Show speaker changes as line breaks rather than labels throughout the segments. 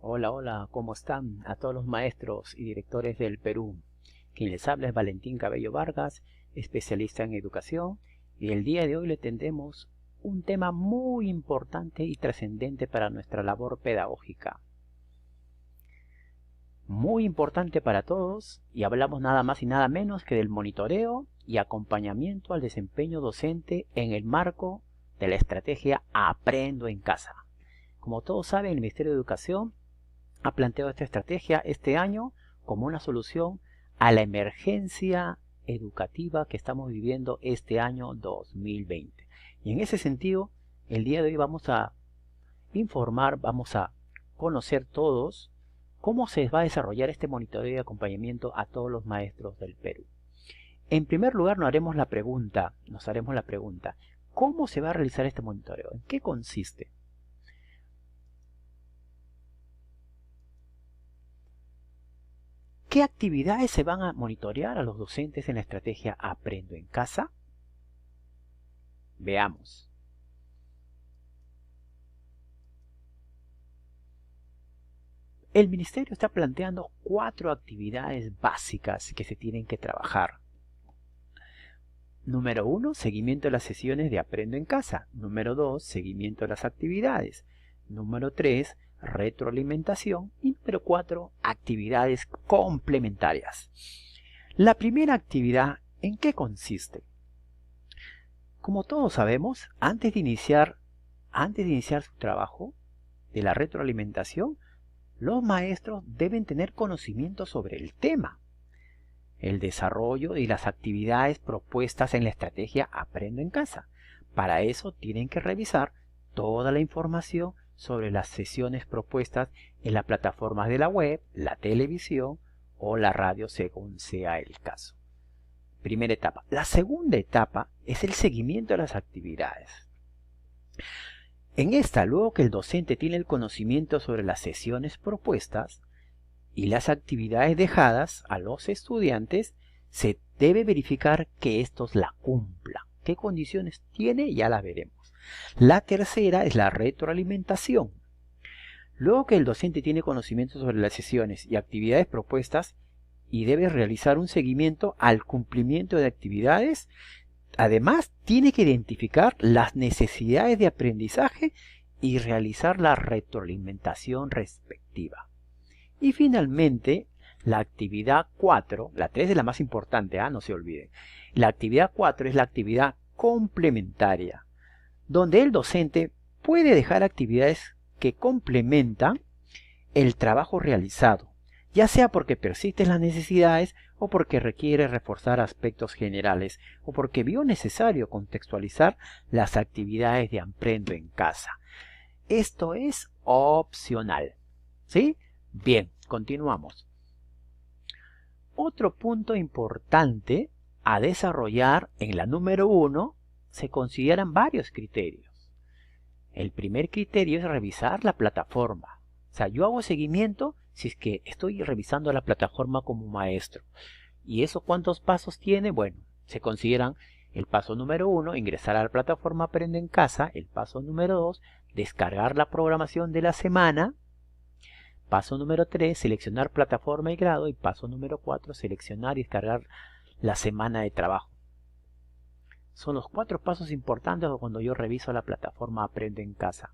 Hola, hola, ¿cómo están? A todos los maestros y directores del Perú. Quien les habla es Valentín Cabello Vargas, especialista en educación, y el día de hoy le tendremos un tema muy importante y trascendente para nuestra labor pedagógica. Muy importante para todos, y hablamos nada más y nada menos que del monitoreo y acompañamiento al desempeño docente en el marco de la estrategia Aprendo en Casa. Como todos saben, el Ministerio de Educación ha planteado esta estrategia este año como una solución a la emergencia educativa que estamos viviendo este año 2020. Y en ese sentido, el día de hoy vamos a informar, vamos a conocer todos cómo se va a desarrollar este monitoreo y acompañamiento a todos los maestros del Perú. En primer lugar, nos haremos la pregunta, ¿cómo se va a realizar este monitoreo? ¿En qué consiste? ¿Qué actividades se van a monitorear a los docentes en la estrategia Aprendo en Casa? Veamos. El Ministerio está planteando 4 actividades básicas que se tienen que trabajar. Número 1, seguimiento de las sesiones de Aprendo en Casa. Número 2, seguimiento de las actividades. Número 3, retroalimentación. Y número 4, actividades complementarias. La primera actividad, ¿en qué consiste? Como todos sabemos, antes de iniciar su trabajo de la retroalimentación, los maestros deben tener conocimiento sobre el tema, el desarrollo y las actividades propuestas en la estrategia Aprendo en Casa. Para eso tienen que revisar toda la información sobre las sesiones propuestas en las plataformas de la web, la televisión o la radio según sea el caso. Primera etapa. La segunda etapa es el seguimiento de las actividades. En esta, luego que el docente tiene el conocimiento sobre las sesiones propuestas y las actividades dejadas a los estudiantes, se debe verificar que estos la cumplan. ¿Qué condiciones tiene? Ya las veremos. La tercera es la retroalimentación. Luego que el docente tiene conocimiento sobre las sesiones y actividades propuestas y debe realizar un seguimiento al cumplimiento de actividades, además tiene que identificar las necesidades de aprendizaje y realizar la retroalimentación respectiva. Y finalmente, la actividad 4, la 3 es la más importante, no se olviden. La actividad 4 es la actividad complementaria, donde el docente puede dejar actividades que complementan el trabajo realizado, ya sea porque persisten las necesidades o porque requiere reforzar aspectos generales o porque vio necesario contextualizar las actividades de Aprendo en Casa. Esto es opcional. ¿Sí? Bien, continuamos. Otro punto importante a desarrollar en la número 1 se consideran varios criterios. El primer criterio es revisar la plataforma. O sea, yo hago seguimiento si es que estoy revisando la plataforma como maestro. ¿Y eso cuántos pasos tiene? Bueno, se consideran el paso número 1, ingresar a la plataforma Aprendo en Casa. El paso número 2, descargar la programación de la semana. Paso número 3, seleccionar plataforma y grado. Y paso número 4, seleccionar y descargar la semana de trabajo. Son los 4 pasos importantes cuando yo reviso la plataforma Aprendo en Casa.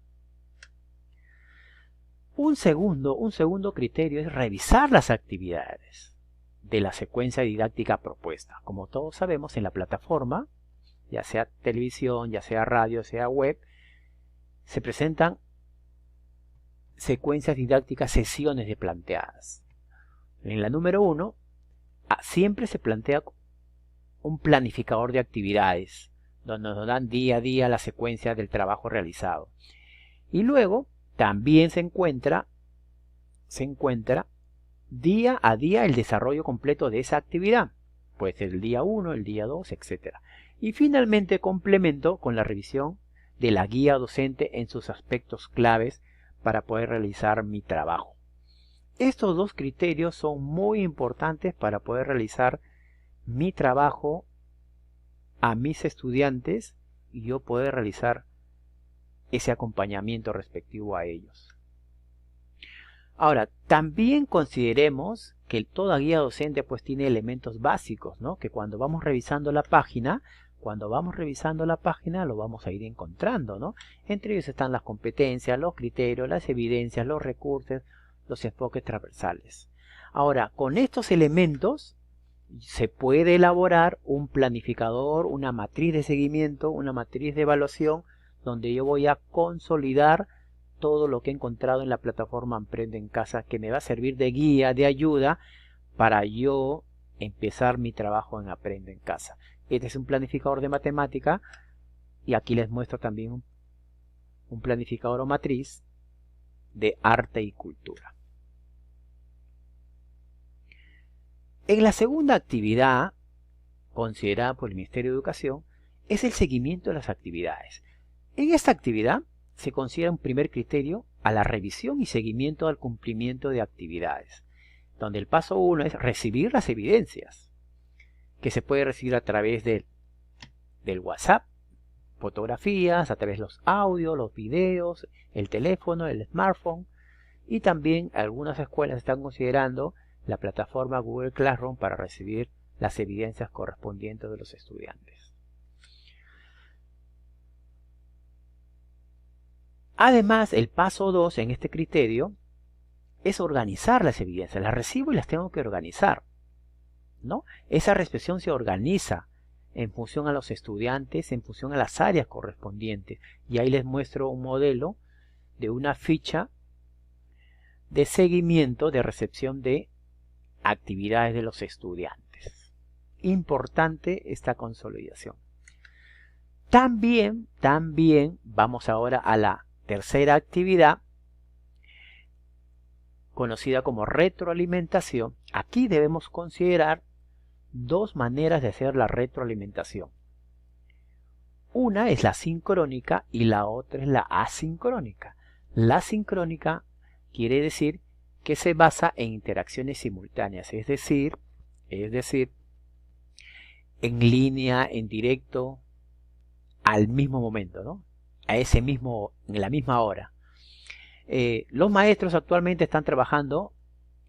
Un segundo criterio es revisar las actividades de la secuencia didáctica propuesta. Como todos sabemos, en la plataforma, ya sea televisión, ya sea radio, sea web, se presentan secuencias didácticas, sesiones de planteadas. En la número 1, siempre se plantea un planificador de actividades, donde nos dan día a día la secuencia del trabajo realizado. Y luego también se encuentra día a día el desarrollo completo de esa actividad. Puede ser el día 1, el día 2, etc. Y finalmente complemento con la revisión de la guía docente en sus aspectos claves para poder realizar mi trabajo. Estos 2 criterios son muy importantes para poder realizar mi trabajo a mis estudiantes y yo poder realizar ese acompañamiento respectivo a ellos. Ahora, también consideremos que toda guía docente pues tiene elementos básicos, ¿no? Que cuando vamos revisando la página, lo vamos a ir encontrando, ¿no? Entre ellos están las competencias, los criterios, las evidencias, los recursos, los enfoques transversales. Ahora, con estos elementos se puede elaborar un planificador, una matriz de seguimiento, una matriz de evaluación, donde yo voy a consolidar todo lo que he encontrado en la plataforma Aprende en Casa, que me va a servir de guía, de ayuda, para yo empezar mi trabajo en Aprende en Casa. Este es un planificador de matemática, y aquí les muestro también un planificador o matriz de arte y cultura. En la segunda actividad, considerada por el Ministerio de Educación, es el seguimiento de las actividades. En esta actividad se considera un primer criterio a la revisión y seguimiento al cumplimiento de actividades, donde el paso 1 es recibir las evidencias, que se puede recibir a través del WhatsApp, fotografías, a través de los audios, los videos, el teléfono, el smartphone, y también algunas escuelas están considerando la plataforma Google Classroom para recibir las evidencias correspondientes de los estudiantes. Además, el paso 2 en este criterio es organizar las evidencias. Las recibo y las tengo que organizar, ¿no? Esa recepción se organiza en función a los estudiantes, en función a las áreas correspondientes. Y ahí les muestro un modelo de una ficha de seguimiento de recepción de actividades de los estudiantes. Importante esta consolidación. También vamos ahora a la tercera actividad, conocida como retroalimentación. Aquí debemos considerar dos maneras de hacer la retroalimentación. Una es la sincrónica y la otra es la asincrónica. La sincrónica quiere decir que se basa en interacciones simultáneas, es decir, en línea, en directo, al mismo momento, ¿no? En la misma hora. Los maestros actualmente están trabajando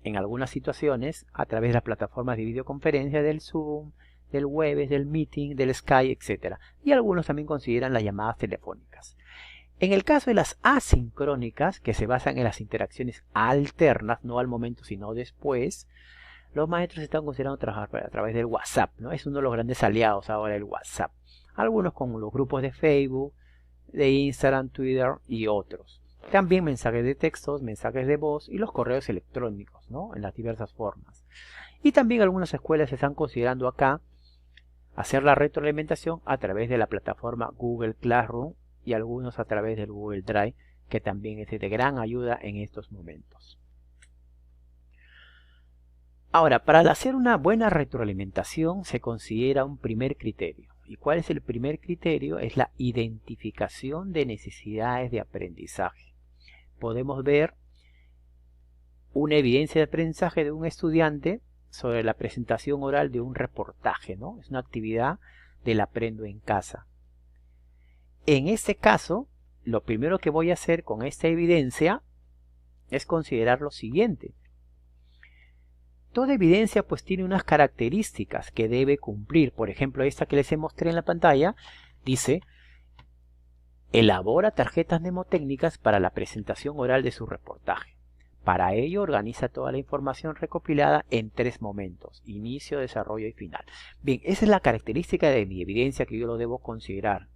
en algunas situaciones a través de las plataformas de videoconferencia, del Zoom, del Webex, del Meeting, del Skype, etc. Y algunos también consideran las llamadas telefónicas. En el caso de las asincrónicas, que se basan en las interacciones alternas, no al momento sino después, los maestros están considerando trabajar a través del WhatsApp, ¿no? Es uno de los grandes aliados ahora el WhatsApp. Algunos con los grupos de Facebook, de Instagram, Twitter y otros. También mensajes de textos, mensajes de voz y los correos electrónicos, ¿no? En las diversas formas. Y también algunas escuelas están considerando acá hacer la retroalimentación a través de la plataforma Google Classroom y algunos a través del Google Drive, que también es de gran ayuda en estos momentos. Ahora, para hacer una buena retroalimentación se considera un primer criterio. ¿Y cuál es el primer criterio? Es la identificación de necesidades de aprendizaje. Podemos ver una evidencia de aprendizaje de un estudiante sobre la presentación oral de un reportaje, ¿no? Es una actividad del Aprendo en Casa. En este caso, lo primero que voy a hacer con esta evidencia es considerar lo siguiente. Toda evidencia pues tiene unas características que debe cumplir. Por ejemplo, esta que les mostré en la pantalla dice: elabora tarjetas mnemotécnicas para la presentación oral de su reportaje. Para ello organiza toda la información recopilada en 3 momentos: inicio, desarrollo y final. Bien, esa es la característica de mi evidencia que yo lo debo considerar.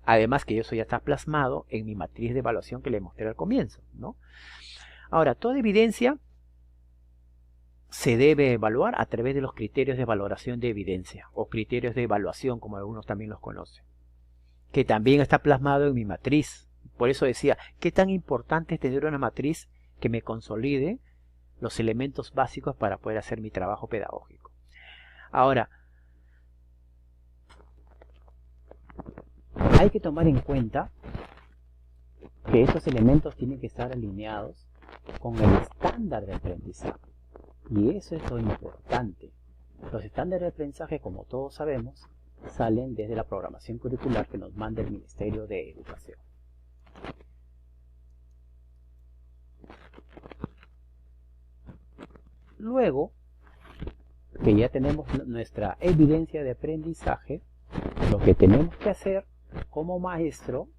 Además que eso ya está plasmado en mi matriz de evaluación que les mostré al comienzo, ¿no? Ahora, toda evidencia se debe evaluar a través de los criterios de valoración de evidencia o criterios de evaluación, como algunos también los conocen, que también está plasmado en mi matriz. Por eso decía, qué tan importante es tener una matriz que me consolide los elementos básicos para poder hacer mi trabajo pedagógico. Ahora, hay que tomar en cuenta que esos elementos tienen que estar alineados con el estándar de aprendizaje. Y eso es lo importante. Los estándares de aprendizaje, como todos sabemos, salen desde la programación curricular que nos manda el Ministerio de Educación. Luego que ya tenemos nuestra evidencia de aprendizaje, lo que tenemos que hacer como maestro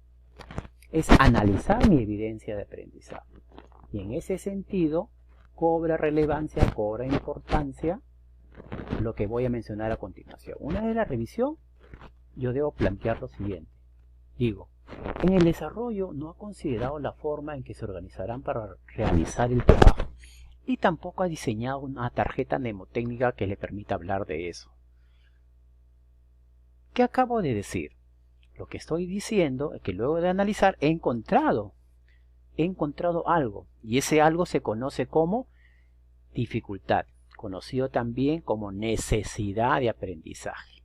es analizar mi evidencia de aprendizaje. Y en ese sentido cobra relevancia, cobra importancia lo que voy a mencionar a continuación. Una vez la revisión, yo debo plantear lo siguiente. Digo, en el desarrollo no ha considerado la forma en que se organizarán para realizar el trabajo y tampoco ha diseñado una tarjeta mnemotécnica que le permita hablar de eso. ¿Qué acabo de decir? Lo que estoy diciendo es que luego de analizar he encontrado algo, y ese algo se conoce como dificultad, conocido también como necesidad de aprendizaje.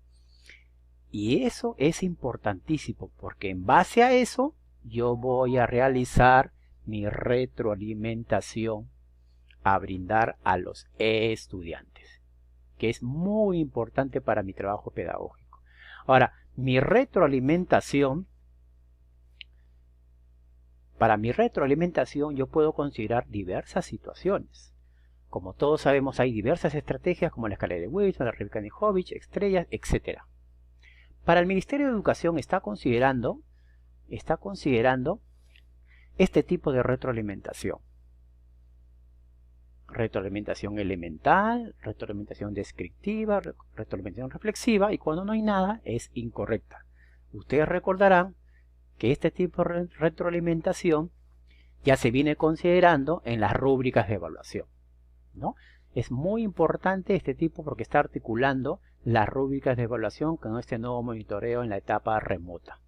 Y eso es importantísimo, porque en base a eso yo voy a realizar mi retroalimentación a brindar a los estudiantes, que es muy importante para mi trabajo pedagógico. Ahora, para mi retroalimentación yo puedo considerar diversas situaciones. Como todos sabemos, hay diversas estrategias como la escala de Wilson, la Revier-Canehovich, estrellas, etc. Para el Ministerio de Educación está considerando este tipo de retroalimentación. Retroalimentación elemental, retroalimentación descriptiva, retroalimentación reflexiva, y cuando no hay nada es incorrecta. Ustedes recordarán que este tipo de retroalimentación ya se viene considerando en las rúbricas de evaluación, ¿no? Es muy importante este tipo porque está articulando las rúbricas de evaluación con este nuevo monitoreo en la etapa remota.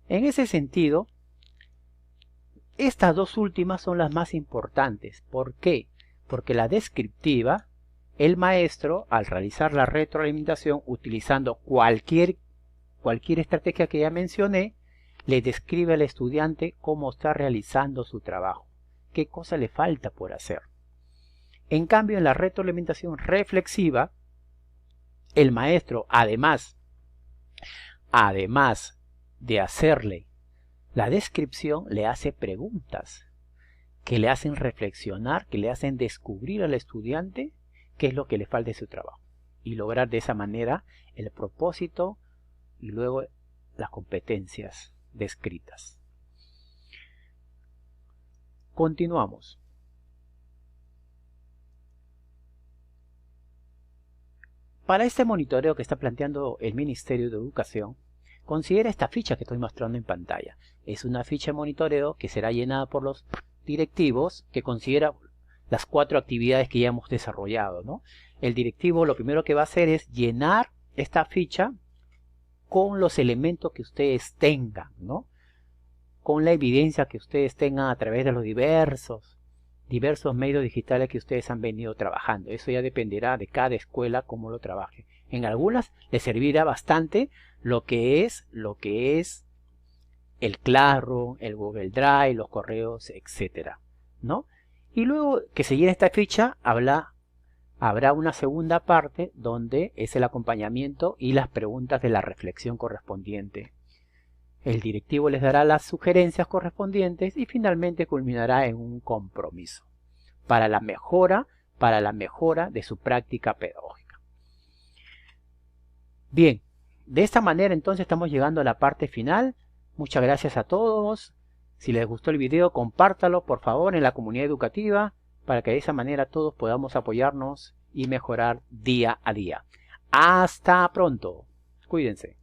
En ese sentido, estas dos últimas son las más importantes. ¿Por qué? Porque la descriptiva, el maestro, al realizar la retroalimentación utilizando cualquier estrategia que ya mencioné, le describe al estudiante cómo está realizando su trabajo, qué cosa le falta por hacer. En cambio, en la retroalimentación reflexiva, el maestro, además de hacerle la descripción, le hace preguntas que le hacen reflexionar, que le hacen descubrir al estudiante qué es lo que le falta de su trabajo y lograr de esa manera el propósito y luego las competencias descritas. Continuamos. Para este monitoreo que está planteando el Ministerio de Educación, considera esta ficha que estoy mostrando en pantalla. Es una ficha de monitoreo que será llenada por los directivos, que considera las 4 actividades que ya hemos desarrollado, ¿no? El directivo lo primero que va a hacer es llenar esta ficha con los elementos que ustedes tengan, ¿no? Con la evidencia que ustedes tengan a través de los diversos medios digitales que ustedes han venido trabajando. Eso ya dependerá de cada escuela cómo lo trabaje. En algunas les servirá bastante lo que es el Classroom, el Google Drive, los correos, etcétera, ¿no? Y luego que se llene esta ficha, habrá una segunda parte donde es el acompañamiento y las preguntas de la reflexión correspondiente. El directivo les dará las sugerencias correspondientes y finalmente culminará en un compromiso para la mejora de su práctica pedagógica. Bien, de esta manera entonces estamos llegando a la parte final. Muchas gracias a todos. Si les gustó el video, compártalo por favor en la comunidad educativa para que de esa manera todos podamos apoyarnos y mejorar día a día. Hasta pronto. Cuídense.